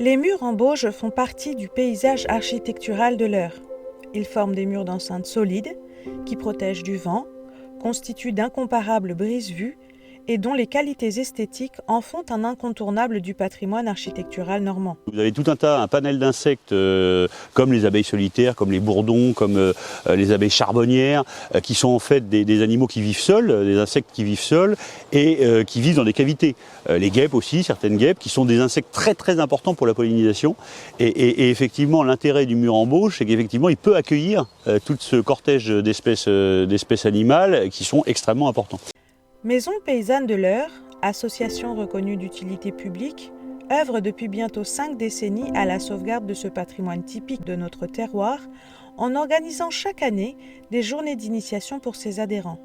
Les murs en bauge font partie du paysage architectural de l'Eure. Ils forment des murs d'enceinte solides qui protègent du vent, constituent d'incomparables brise-vues et dont les qualités esthétiques en font un incontournable du patrimoine architectural normand. Vous avez tout un panel d'insectes comme les abeilles solitaires, comme les bourdons, comme les abeilles charbonnières, qui sont en fait des animaux qui vivent seuls, des insectes qui vivent seuls et qui vivent dans des cavités. Les guêpes aussi, certaines guêpes, qui sont des insectes très très importants pour la pollinisation. Et effectivement, l'intérêt du mur en bauge, c'est qu'effectivement, il peut accueillir tout ce cortège d'espèces animales qui sont extrêmement importants. Maison paysanne de l'Eure, association reconnue d'utilité publique, œuvre depuis bientôt 5 décennies à la sauvegarde de ce patrimoine typique de notre terroir en organisant chaque année des journées d'initiation pour ses adhérents.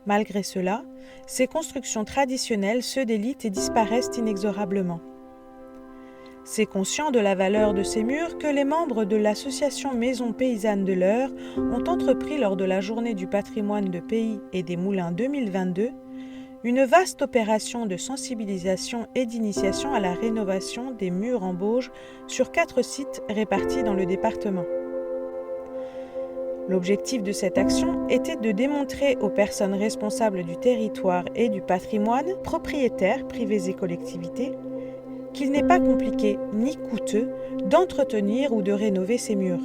Malgré cela, ces constructions traditionnelles se délitent et disparaissent inexorablement. C'est conscient de la valeur de ces murs que les membres de l'association Maison paysanne de l'Eure ont entrepris lors de la journée du patrimoine de pays et des moulins 2022 une vaste opération de sensibilisation et d'initiation à la rénovation des murs en bauge sur 4 sites répartis dans le département. L'objectif de cette action était de démontrer aux personnes responsables du territoire et du patrimoine, propriétaires, privés et collectivités, qu'il n'est pas compliqué ni coûteux d'entretenir ou de rénover ces murs.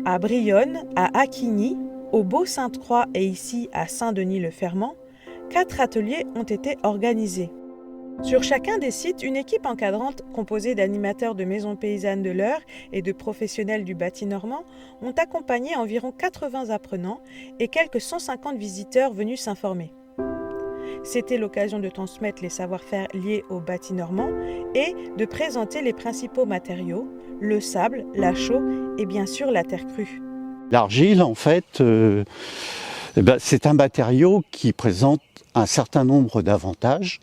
À Brionne, à Acquigny, au Beau-Sainte-Croix et ici à Saint-Denis-le-Fermant, 4 ateliers ont été organisés. Sur chacun des sites, une équipe encadrante composée d'animateurs de maisons paysannes de l'Eure et de professionnels du bâti normand ont accompagné environ 80 apprenants et quelques 150 visiteurs venus s'informer. C'était l'occasion de transmettre les savoir-faire liés au bâti normand et de présenter les principaux matériaux, le sable, la chaux et bien sûr la terre crue. L'argile, en fait, c'est un matériau qui présente un certain nombre d'avantages.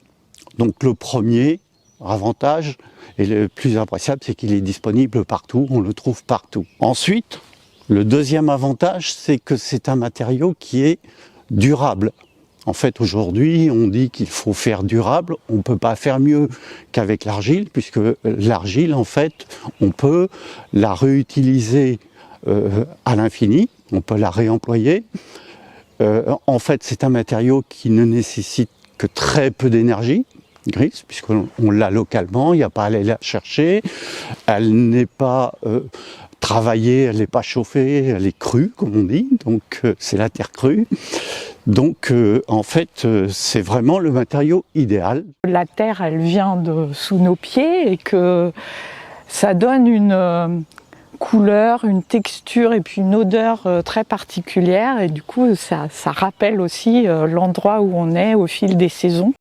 Donc le premier avantage, et le plus appréciable, c'est qu'il est disponible partout, on le trouve partout. Ensuite, le deuxième avantage, c'est que c'est un matériau qui est durable. En fait, aujourd'hui, on dit qu'il faut faire durable. On ne peut pas faire mieux qu'avec l'argile, puisque l'argile, en fait, on peut la réutiliser à l'infini, on peut la réemployer. En fait, c'est un matériau qui ne nécessite que très peu d'énergie grise, puisqu'on l'a localement, il n'y a pas à aller la chercher. Elle n'est pas travaillée, elle n'est pas chauffée, elle est crue, comme on dit, donc c'est la terre crue. Donc en fait, c'est vraiment le matériau idéal. La terre, elle vient de sous nos pieds et que ça donne une couleur, une texture et puis une odeur très particulière. Et du coup, ça rappelle aussi l'endroit où on est au fil des saisons.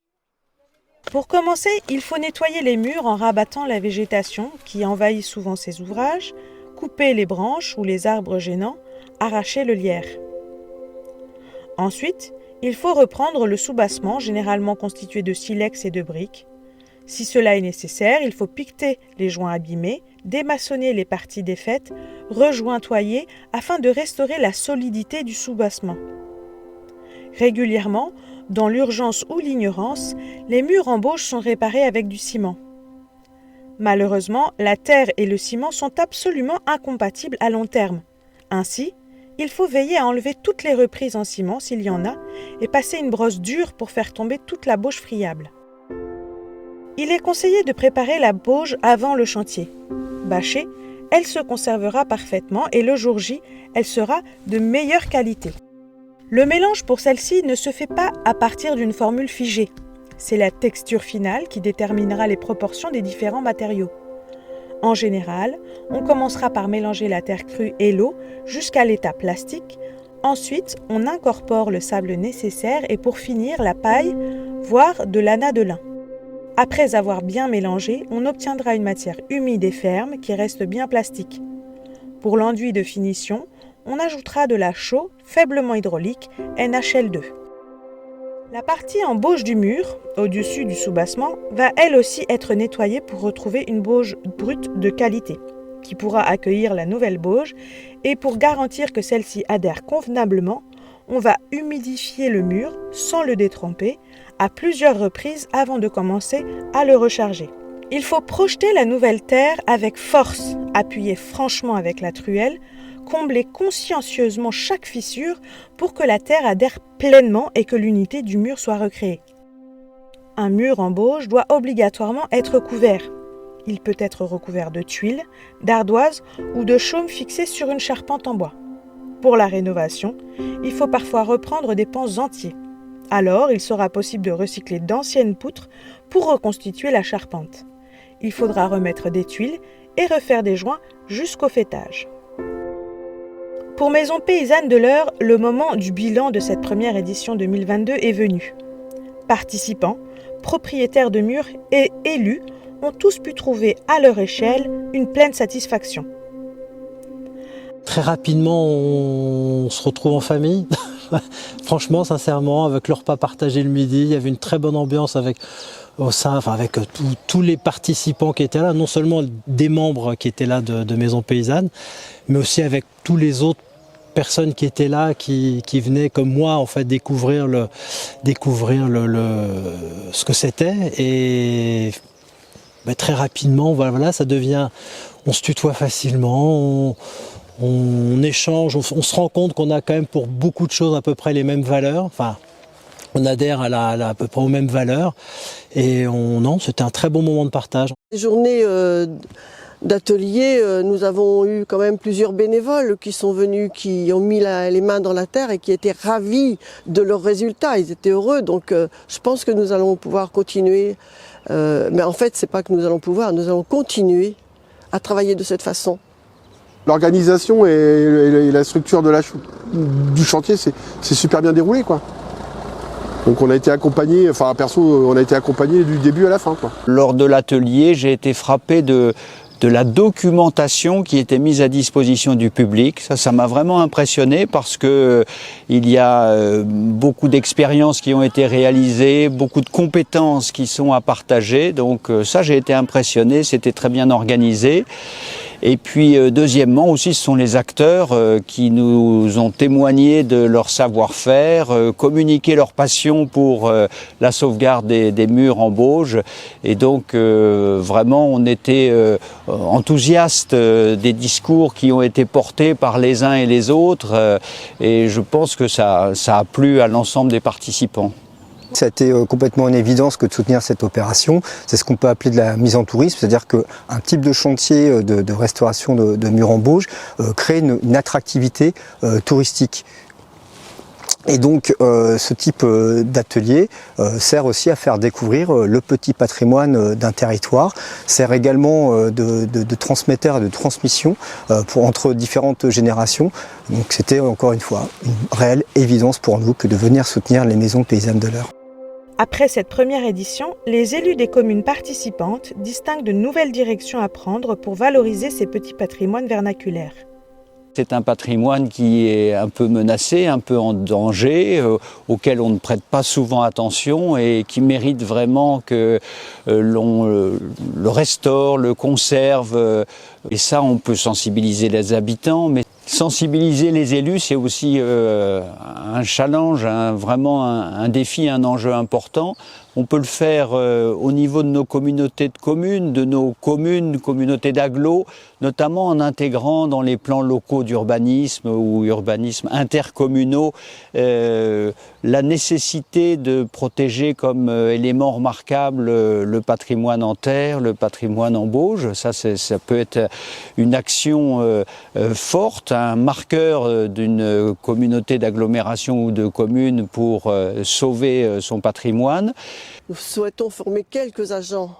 Pour commencer, il faut nettoyer les murs en rabattant la végétation qui envahit souvent ces ouvrages, couper les branches ou les arbres gênants, arracher le lierre. Ensuite, il faut reprendre le soubassement, généralement constitué de silex et de briques. Si cela est nécessaire, il faut piqueter les joints abîmés, démaçonner les parties défaites, rejointoyer afin de restaurer la solidité du soubassement. Régulièrement, dans l'urgence ou l'ignorance, les murs en bauge sont réparés avec du ciment. Malheureusement, la terre et le ciment sont absolument incompatibles à long terme. Ainsi, il faut veiller à enlever toutes les reprises en ciment s'il y en a et passer une brosse dure pour faire tomber toute la bauge friable. Il est conseillé de préparer la bauge avant le chantier. Bâchée, elle se conservera parfaitement et le jour J, elle sera de meilleure qualité. Le mélange pour celle-ci ne se fait pas à partir d'une formule figée. C'est la texture finale qui déterminera les proportions des différents matériaux. En général, on commencera par mélanger la terre crue et l'eau jusqu'à l'état plastique. Ensuite, on incorpore le sable nécessaire et pour finir, la paille, voire de l'anas de lin. Après avoir bien mélangé, on obtiendra une matière humide et ferme qui reste bien plastique. Pour l'enduit de finition, on ajoutera de la chaux faiblement hydraulique, NaCl2. La partie en bauge du mur, au-dessus du soubassement, va elle aussi être nettoyée pour retrouver une bauge brute de qualité, qui pourra accueillir la nouvelle bauge, et pour garantir que celle-ci adhère convenablement, on va humidifier le mur sans le détremper à plusieurs reprises avant de commencer à le recharger. Il faut projeter la nouvelle terre avec force, appuyer franchement avec la truelle, combler consciencieusement chaque fissure pour que la terre adhère pleinement et que l'unité du mur soit recréée. Un mur en bauge doit obligatoirement être couvert. Il peut être recouvert de tuiles, d'ardoises ou de chaume fixés sur une charpente en bois. Pour la rénovation, il faut parfois reprendre des pans entiers. Alors, il sera possible de recycler d'anciennes poutres pour reconstituer la charpente. Il faudra remettre des tuiles et refaire des joints jusqu'au faîtage. Pour Maison Paysanne de l'Eure, le moment du bilan de cette première édition 2022 est venu. Participants, propriétaires de murs et élus ont tous pu trouver à leur échelle une pleine satisfaction. Très rapidement, on se retrouve en famille. Franchement, sincèrement, avec le repas partagé le midi, il y avait une très bonne ambiance avec tous les participants qui étaient là, non seulement des membres qui étaient là de Maison Paysanne, mais aussi avec tous les autres personnes qui étaient là, qui venaient comme moi en fait découvrir ce que c'était. Et très rapidement, voilà, ça devient, on se tutoie facilement, on échange, on se rend compte qu'on a quand même pour beaucoup de choses à peu près les mêmes valeurs. Enfin, on adhère à peu près aux mêmes valeurs. Et c'était un très bon moment de partage. Les journées d'atelier, nous avons eu quand même plusieurs bénévoles qui sont venus, qui ont mis les mains dans la terre et qui étaient ravis de leurs résultats. Ils étaient heureux, donc je pense que nous allons pouvoir continuer. Mais en fait, c'est pas que nous allons continuer à travailler de cette façon. L'organisation et la structure du chantier, c'est super bien déroulé, quoi. Donc on a été accompagné, on a été accompagné du début à la fin, quoi. Lors de l'atelier, j'ai été frappé de la documentation qui était mise à disposition du public. Ça m'a vraiment impressionné parce que il y a beaucoup d'expériences qui ont été réalisées, beaucoup de compétences qui sont à partager. Donc ça, j'ai été impressionné, c'était très bien organisé. Et puis deuxièmement aussi, ce sont les acteurs qui nous ont témoigné de leur savoir-faire, communiqué leur passion pour la sauvegarde des murs en bauge. Et donc vraiment, on était enthousiastes des discours qui ont été portés par les uns et les autres. Et je pense que ça a plu à l'ensemble des participants. Ça a été complètement en évidence que de soutenir cette opération. C'est ce qu'on peut appeler de la mise en tourisme, c'est-à-dire qu'un type de chantier de restauration de murs en bauge crée une attractivité touristique. Et donc ce type d'atelier sert aussi à faire découvrir le petit patrimoine d'un territoire, sert également de transmetteur et de transmission entre différentes générations. Donc c'était encore une fois une réelle évidence pour nous que de venir soutenir les maisons paysannes de l'Eure. Après cette première édition, les élus des communes participantes distinguent de nouvelles directions à prendre pour valoriser ces petits patrimoines vernaculaires. C'est un patrimoine qui est un peu menacé, un peu en danger, auquel on ne prête pas souvent attention et qui mérite vraiment que l'on le restaure, le conserve. Et ça, on peut sensibiliser les habitants, mais sensibiliser les élus, c'est aussi un challenge, vraiment un défi, un enjeu important. On peut le faire au niveau de nos communautés de communes, de nos communes, communautés d'agglos, notamment en intégrant dans les plans locaux d'urbanisme ou urbanisme intercommunaux la nécessité de protéger comme élément remarquable le patrimoine en terre, le patrimoine en bauge. Ça peut être une action forte, un marqueur d'une communauté d'agglomération ou de communes pour sauver son patrimoine. Nous souhaitons former quelques agents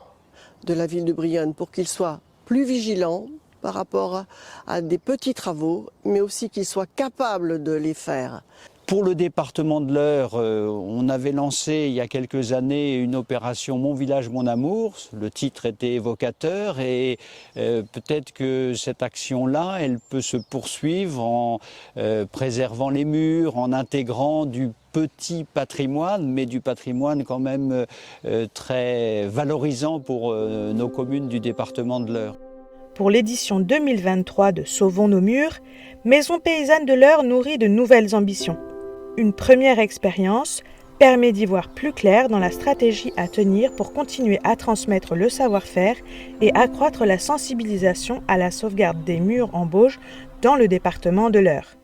de la ville de Brianne pour qu'ils soient plus vigilants par rapport à des petits travaux, mais aussi qu'ils soient capables de les faire. Pour le département de l'Eure, on avait lancé il y a quelques années une opération Mon village, mon amour. Le titre était évocateur et peut-être que cette action-là, elle peut se poursuivre en préservant les murs, en intégrant du petit patrimoine, mais du patrimoine quand même très valorisant pour nos communes du département de l'Eure. Pour l'édition 2023 de Sauvons nos murs, Maison Paysanne de l'Eure nourrit de nouvelles ambitions. Une première expérience, permet d'y voir plus clair dans la stratégie à tenir pour continuer à transmettre le savoir-faire et accroître la sensibilisation à la sauvegarde des murs en Bauge dans le département de l'Eure.